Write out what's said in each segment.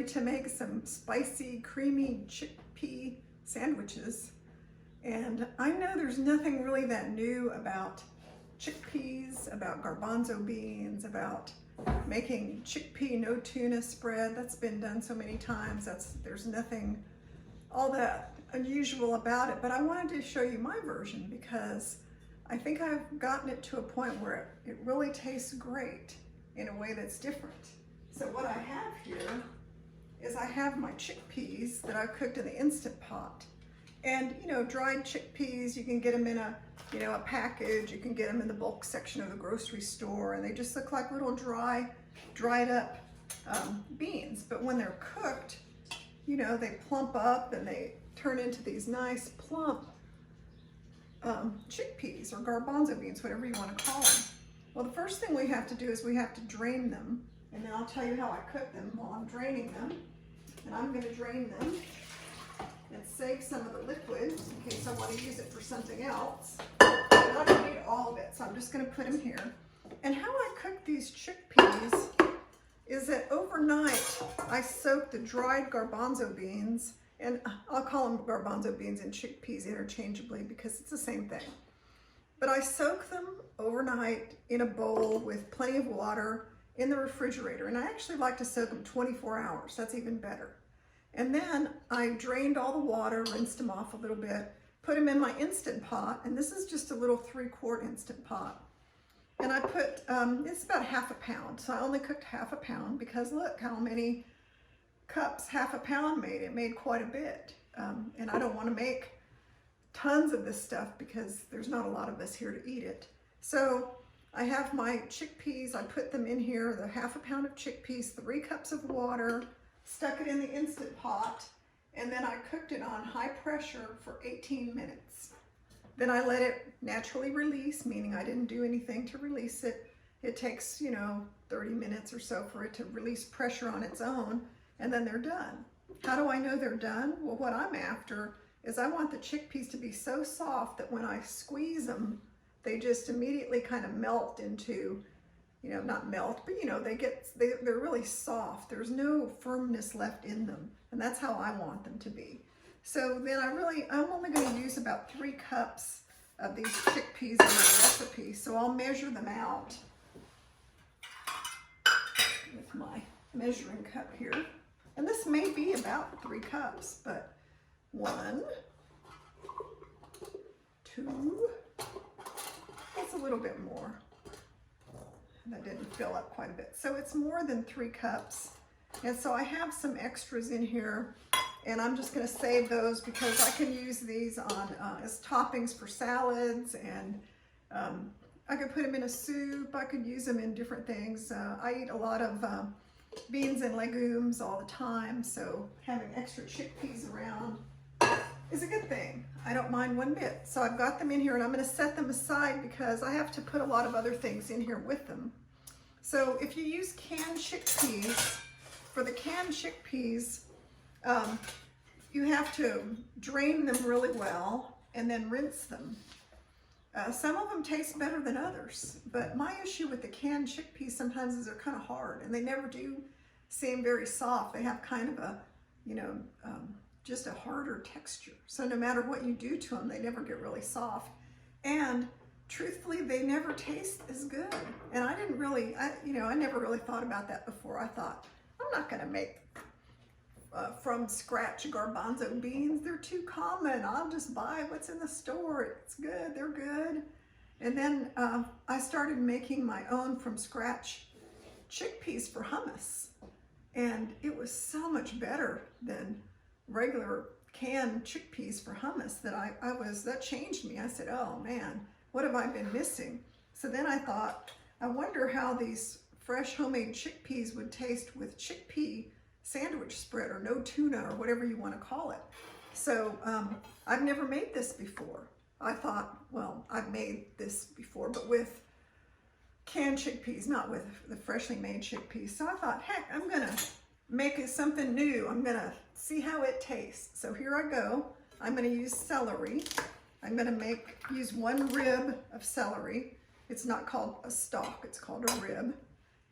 ready to make some spicy, creamy chickpea sandwiches. And I know there's nothing really that new about chickpeas, about garbanzo beans, about making chickpea no tuna spread. That's been done so many times. There's nothing all that unusual about it, but I wanted to show you my version because I think I've gotten it to a point where it really tastes great in a way that's different. So what I have here is I have my chickpeas that I've cooked in the Instant Pot. And you know, dried chickpeas, you can get them in a package, you can get them in the bulk section of the grocery store, and they just look like little dried up beans. But when they're cooked, you know, they plump up and they turn into these nice plump chickpeas or garbanzo beans, whatever you want to call them. Well, the first thing we have to do is we have to drain them, and then I'll tell you how I cook them while I'm draining them. And I'm going to drain them and save some of the liquid in case I want to use it for something else. But I don't need all of it, so I'm just going to put them here. And how I cook these chickpeas is that overnight I soak the dried garbanzo beans, and I'll call them garbanzo beans and chickpeas interchangeably because it's the same thing. But I soak them overnight in a bowl with plenty of water in the refrigerator, and I actually like to soak them 24 hours. That's even better. And then I drained all the water, rinsed them off a little bit, put them in my Instant Pot, and this is just a little 3-quart Instant Pot. And I put, it's about ½ pound, so I only cooked ½ pound because look how many cups ½ pound made. It made quite a bit. And I don't want to make tons of this stuff because there's not a lot of us here to eat it. So I have my chickpeas, I put them in here, the ½ pound of chickpeas, 3 cups of water, stuck it in the Instant Pot, and then I cooked it on high pressure for 18 minutes. Then I let it naturally release, meaning I didn't do anything to release it. It takes, you know, 30 minutes or so for it to release pressure on its own, and then they're done. How do I know they're done? Well, what I'm after is I want the chickpeas to be so soft that when I squeeze them, they just immediately kind of melt into, you know, not melt, but you know, they're really soft. There's no firmness left in them, and that's how I want them to be. So then I'm only going to use about 3 cups of these chickpeas in my recipe, so I'll measure them out with my measuring cup here. And this may be about 3 cups, but 1, 2, that's a little bit more. That didn't fill up quite a bit. So it's more than 3 cups. And so I have some extras in here, and I'm just going to save those because I can use these on as toppings for salads, and I could put them in a soup. I could use them in different things. I eat a lot of beans and legumes all the time, so having extra chickpeas around is a good thing. I don't mind one bit. So I've got them in here, and I'm going to set them aside because I have to put a lot of other things in here with them. So if you use canned chickpeas, for the canned chickpeas, you have to drain them really well and then rinse them. Some of them taste better than others, but my issue with the canned chickpeas sometimes is they're kind of hard, and they never do seem very soft. They have kind of a, you know, just a harder texture. So no matter what you do to them, they never get really soft. And truthfully, they never taste as good. And I didn't really, I never really thought about that before. I thought, I'm not gonna make from scratch garbanzo beans. They're too common. I'll just buy what's in the store. It's good, they're good. And then I started making my own from scratch chickpeas for hummus. And it was so much better than regular canned chickpeas for hummus that changed me. I said, oh man, what have I been missing? So then I thought, I wonder how these fresh homemade chickpeas would taste with chickpea sandwich spread or no tuna or whatever you want to call it. So I've never made this before. I thought, well, I've made this before, but with canned chickpeas, not with the freshly made chickpeas. So I thought, heck, I'm gonna make it something new. I'm gonna see how it tastes. So here I go. I'm gonna use celery. I'm gonna use 1 rib of celery. It's not called a stalk, it's called a rib.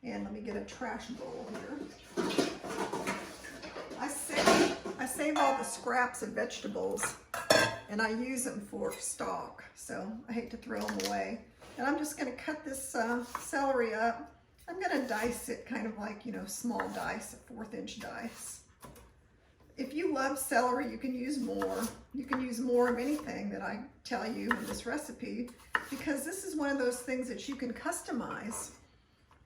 And let me get a trash bowl here. save all the scraps of vegetables and I use them for stock, so I hate to throw them away. And I'm just going to cut this celery up. I'm going to dice it kind of like, you know, small dice, a 1/4 inch dice. If you love celery, you can use more. You can use more of anything that I tell you in this recipe, because this is one of those things that you can customize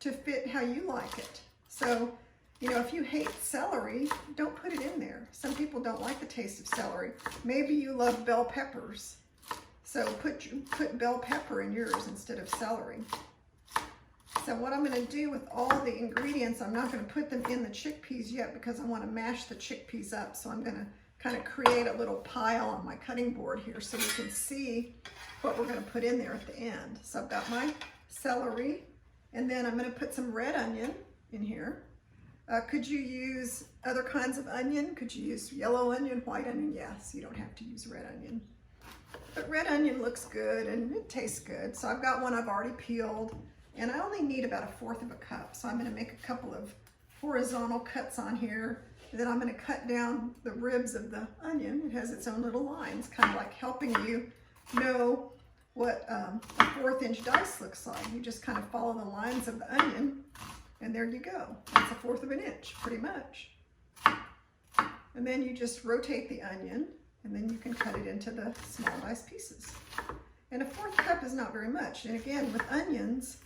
to fit how you like it. So, you know, if you hate celery, don't put it in there. Some people don't like the taste of celery. Maybe you love bell peppers. So put bell pepper in yours instead of celery. So what I'm going to do with all the ingredients, I'm not going to put them in the chickpeas yet because I want to mash the chickpeas up. So I'm going to kind of create a little pile on my cutting board here so you can see what we're going to put in there at the end. So I've got my celery, and then I'm going to put some red onion in here. Could you use other kinds of onion? Could you use yellow onion, white onion? Yes, you don't have to use red onion. But red onion looks good and it tastes good. So I've got one I've already peeled, and I only need about 1/4 cup. So I'm going to make a couple of horizontal cuts on here. And then I'm going to cut down the ribs of the onion. It has its own little lines, kind of like helping you know what a 1/4 inch dice looks like. You just kind of follow the lines of the onion, and there you go. That's a 1/4 inch, pretty much. And then you just rotate the onion, and then you can cut it into the small dice pieces. And a 1/4 cup is not very much. And again, with onions,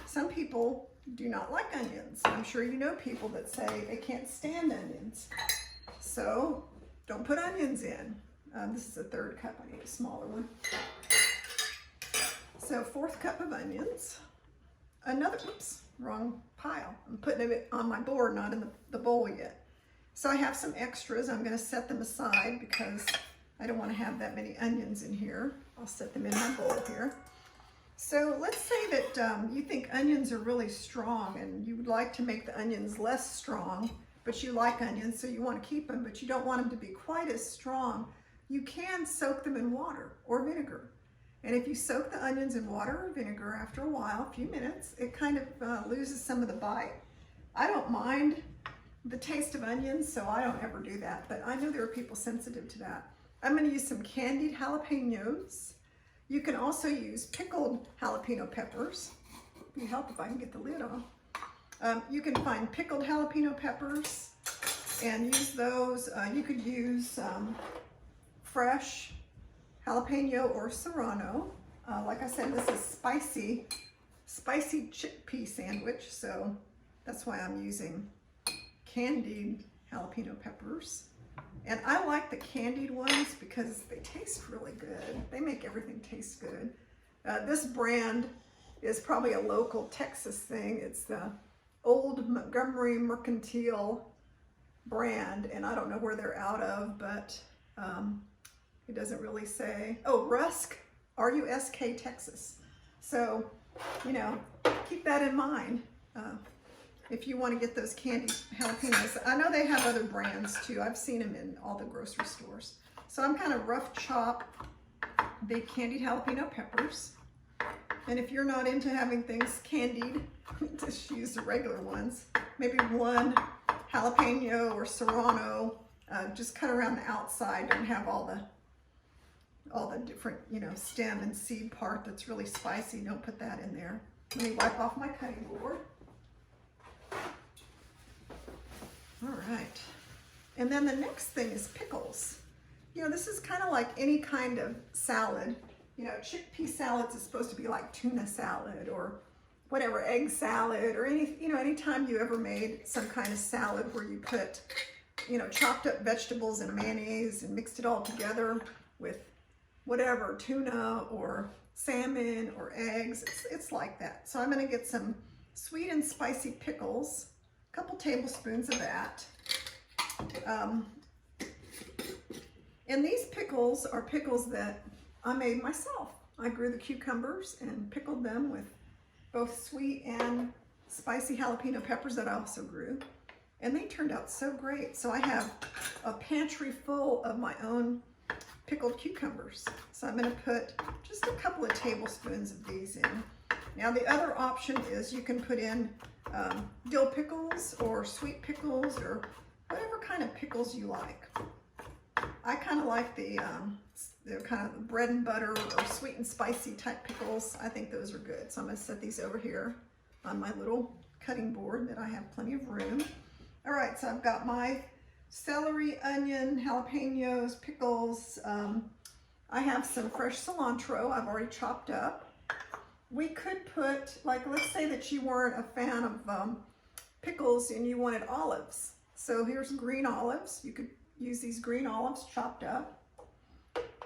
some people do not like onions. I'm sure you know people that say they can't stand onions. So don't put onions in. This is a 1/3 cup. I need a smaller one. So 1/4 cup of onions. Another, oops, wrong pile. I'm putting it on my board, not in the bowl yet. So I have some extras. I'm going to set them aside because I don't want to have that many onions in here. I'll set them in my bowl here. So let's say that you think onions are really strong and you would like to make the onions less strong, but you like onions, so you want to keep them, but you don't want them to be quite as strong. You can soak them in water or vinegar. And if you soak the onions in water or vinegar, after a while, a few minutes, it kind of loses some of the bite. I don't mind the taste of onions, so I don't ever do that, but I know there are people sensitive to that. I'm going to use some candied jalapenos. You can also use pickled jalapeno peppers. It'd help if I can get the lid off. You can find pickled jalapeno peppers and use those. You could use fresh jalapeno or serrano. Like I said, this is spicy chickpea sandwich, so that's why I'm using candied jalapeno peppers. And I like the candied ones because they taste really good. They make everything taste good. This brand is probably a local Texas thing. It's the Old Montgomery Mercantile brand, and I don't know where they're out of, but it doesn't really say. Oh, Rusk, R-U-S-K, Texas. So, you know, keep that in mind. If you want to get those candied jalapenos. I know they have other brands too. I've seen them in all the grocery stores. So I'm kind of rough chop the candied jalapeno peppers. And if you're not into having things candied, just use the regular ones. Maybe one jalapeno or serrano. Just cut around the outside. Don't have all the different, you know, stem and seed part that's really spicy. Don't put that in there. Let me wipe off my cutting board. All right, and then the next thing is pickles. You know, this is kind of like any kind of salad. You know, chickpea salads is supposed to be like tuna salad or whatever, egg salad, or anytime you ever made some kind of salad where you put, you know, chopped up vegetables and mayonnaise and mixed it all together with whatever, tuna or salmon or eggs. It's like that. So I'm going to get some sweet and spicy pickles. Couple tablespoons of that. And these pickles are pickles that I made myself. I grew the cucumbers and pickled them with both sweet and spicy jalapeno peppers that I also grew. And they turned out so great. So I have a pantry full of my own pickled cucumbers. So I'm going to put just a couple of tablespoons of these in. Now the other option is you can put in dill pickles or sweet pickles or whatever kind of pickles you like. I kind of like the kind of bread and butter or sweet and spicy type pickles. I think those are good. So I'm going to set these over here on my little cutting board that I have plenty of room. All right, so I've got my celery, onion, jalapenos, pickles. I have some fresh cilantro I've already chopped up. We could put, like, let's say that you weren't a fan of pickles and you wanted olives. So here's green olives. You could use these green olives chopped up.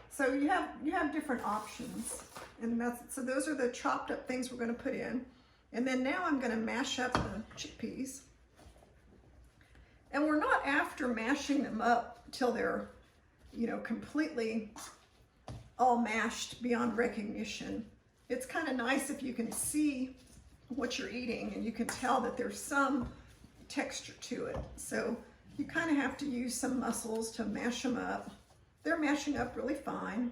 So you have different options, and so those are the chopped up things we're going to put in. And then now I'm going to mash up the chickpeas. And we're not after mashing them up till they're, you know, completely all mashed beyond recognition. It's kind of nice if you can see what you're eating and you can tell that there's some texture to it. So you kind of have to use some muscles to mash them up. They're mashing up really fine.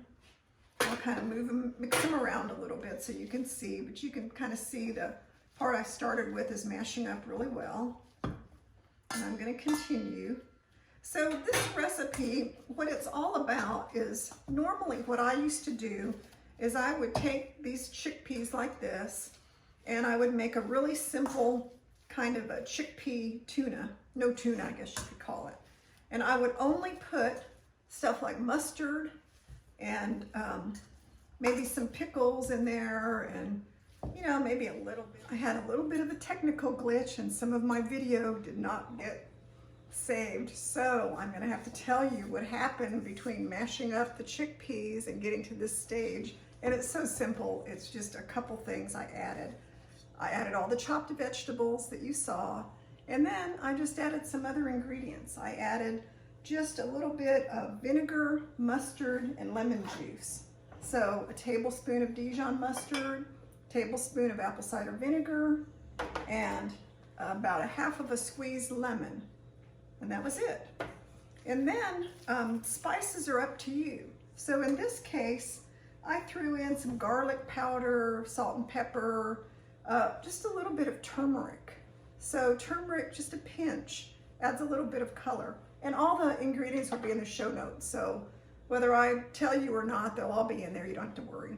I'll kind of move them, mix them around a little bit so you can see, but you can kind of see the part I started with is mashing up really well. And I'm going to continue. So this recipe, what it's all about is, normally what I used to do is I would take these chickpeas like this and I would make a really simple kind of a chickpea tuna, no tuna I guess you could call it. And I would only put stuff like mustard and maybe some pickles in there, and you know, maybe a little bit. I had a little bit of a technical glitch and some of my video did not get saved, so I'm going to have to tell you what happened between mashing up the chickpeas and getting to this stage. And it's so simple. It's just a couple things I added. I added all the chopped vegetables that you saw, and then I just added some other ingredients. I added just a little bit of vinegar, mustard, and lemon juice. So a tablespoon of Dijon mustard, tablespoon of apple cider vinegar, and about a half of a squeezed lemon. And that was it. And then spices are up to you. So in this case, I threw in some garlic powder, salt and pepper, just a little bit of turmeric. So turmeric, just a pinch, adds a little bit of color. And all the ingredients will be in the show notes. So whether I tell you or not, they'll all be in there. You don't have to worry.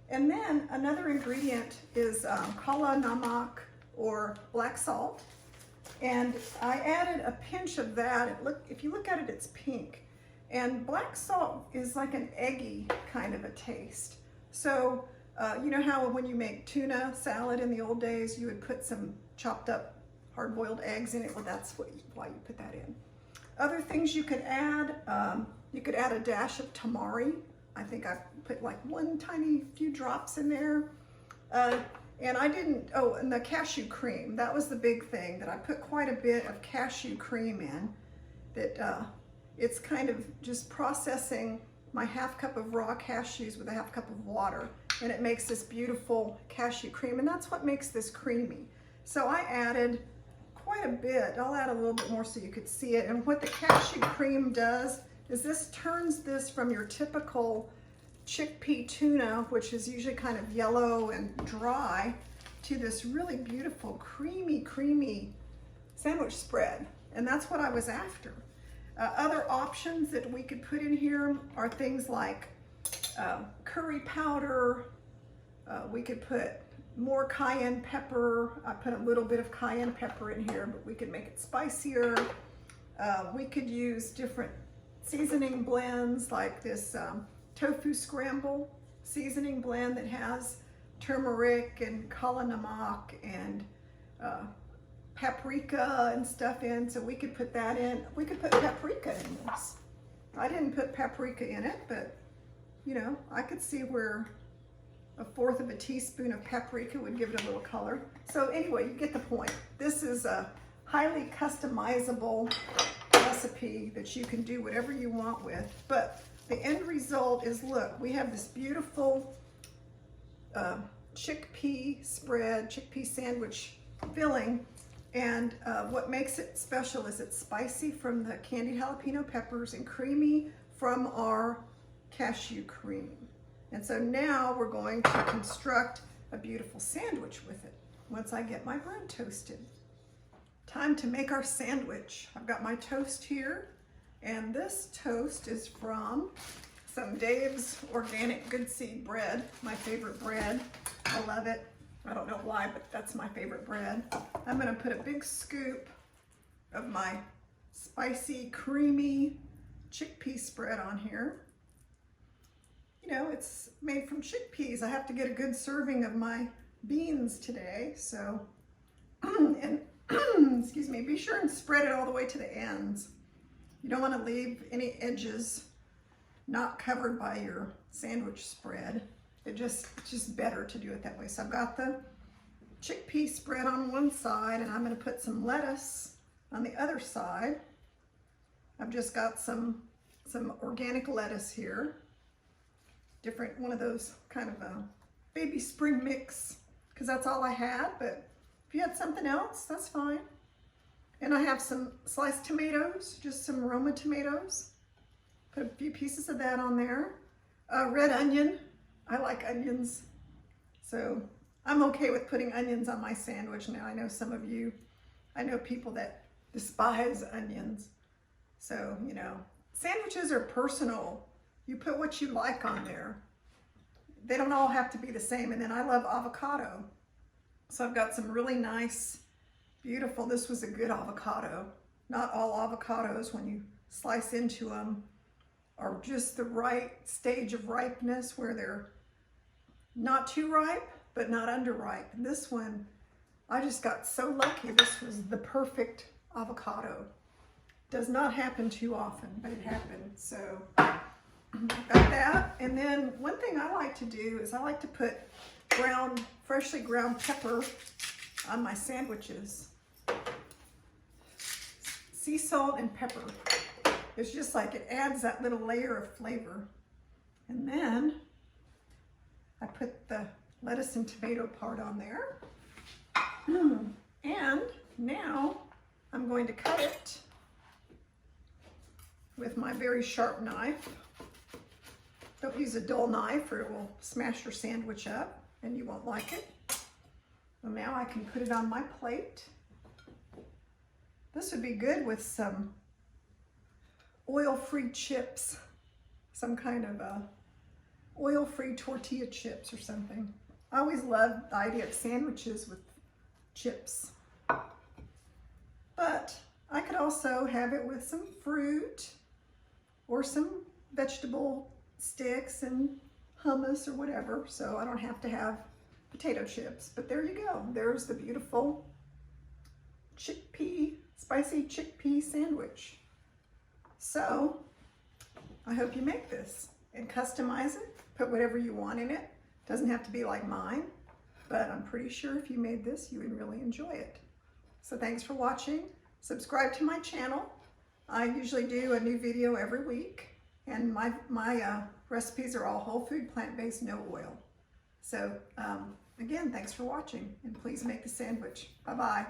And then another ingredient is kala namak, or black salt. And I added a pinch of that. If you look at it, it's pink. And black salt is like an eggy kind of a taste. So you know how when you make tuna salad in the old days, you would put some chopped up hard-boiled eggs in it? Well, that's why you put that in. Other things you could add a dash of tamari. I think I put like one tiny few drops in there. And I didn't, oh, and the cashew cream. That was the big thing, that I put quite a bit of cashew cream in. That it's kind of just processing my half cup of raw cashews with a half cup of water. And it makes this beautiful cashew cream. And that's what makes this creamy. So I added quite a bit. I'll add a little bit more so you could see it. And what the cashew cream does is this turns this from your typical chickpea tuna, which is usually kind of yellow and dry, to this really beautiful creamy sandwich spread. And that's what I was after. Other options that we could put in here are things like curry powder. We could put more cayenne pepper. I put a little bit of cayenne pepper in here, but we could make it spicier. We could use different seasoning blends like this tofu scramble seasoning blend that has turmeric and kala namak and paprika and stuff in. So we could put that in. We could put paprika in this. I didn't put paprika in it, but you know, I could see where 1/4 of a teaspoon of paprika would give it a little color. So anyway, you get the point. This is a highly customizable recipe that you can do whatever you want with. But the end result is, look, we have this beautiful chickpea spread, chickpea sandwich filling. And what makes it special is it's spicy from the candied jalapeno peppers and creamy from our cashew cream. And so now we're going to construct a beautiful sandwich with it once I get my bread toasted. Time to make our sandwich. I've got my toast here. And this toast is from some Dave's Organic Good Seed bread, my favorite bread. I love it. I don't know why, but that's my favorite bread. I'm gonna put a big scoop of my spicy, creamy chickpea spread on here. You know, it's made from chickpeas. I have to get a good serving of my beans today, so, and excuse me, be sure and spread it all the way to the ends. You don't want to leave any edges not covered by your sandwich spread. It's just better to do it that way. So I've got the chickpea spread on one side, and I'm going to put some lettuce on the other side. I've just got some organic lettuce here. Different, one of those kind of a baby spring mix, because that's all I had, but if you had something else, that's fine. And I have some sliced tomatoes, just some Roma tomatoes. Put a few pieces of that on there. Red onion, I like onions, so I'm okay with putting onions on my sandwich now. I know some of you, I know people that despise onions. So, you know, sandwiches are personal. You put what you like on there. They don't all have to be the same. And then I love avocado. So I've got some really nice, beautiful, this was a good avocado. Not all avocados, when you slice into them, are just the right stage of ripeness where they're not too ripe, but not underripe. And this one, I just got so lucky. This was the perfect avocado. Does not happen too often, but it happened. So got that. And then one thing I like to do is I like to put freshly ground pepper on my sandwiches. Sea salt and pepper. It's just like it adds that little layer of flavor. And then I put the lettuce and tomato part on there. And now I'm going to cut it with my very sharp knife. Don't use a dull knife or it will smash your sandwich up and you won't like it. So now I can put it on my plate. This would be good with some oil-free chips, some kind of oil-free tortilla chips or something. I always love the idea of sandwiches with chips. But I could also have it with some fruit or some vegetable sticks and hummus or whatever, so I don't have to have potato chips. But there you go. There's the beautiful spicy chickpea sandwich. So I hope you make this and customize it. Put whatever you want in it. Doesn't have to be like mine, but I'm pretty sure if you made this, you would really enjoy it. So thanks for watching. Subscribe to my channel. I usually do a new video every week, and my recipes are all whole food, plant-based, no oil. So again, thanks for watching, and please make the sandwich. Bye-bye.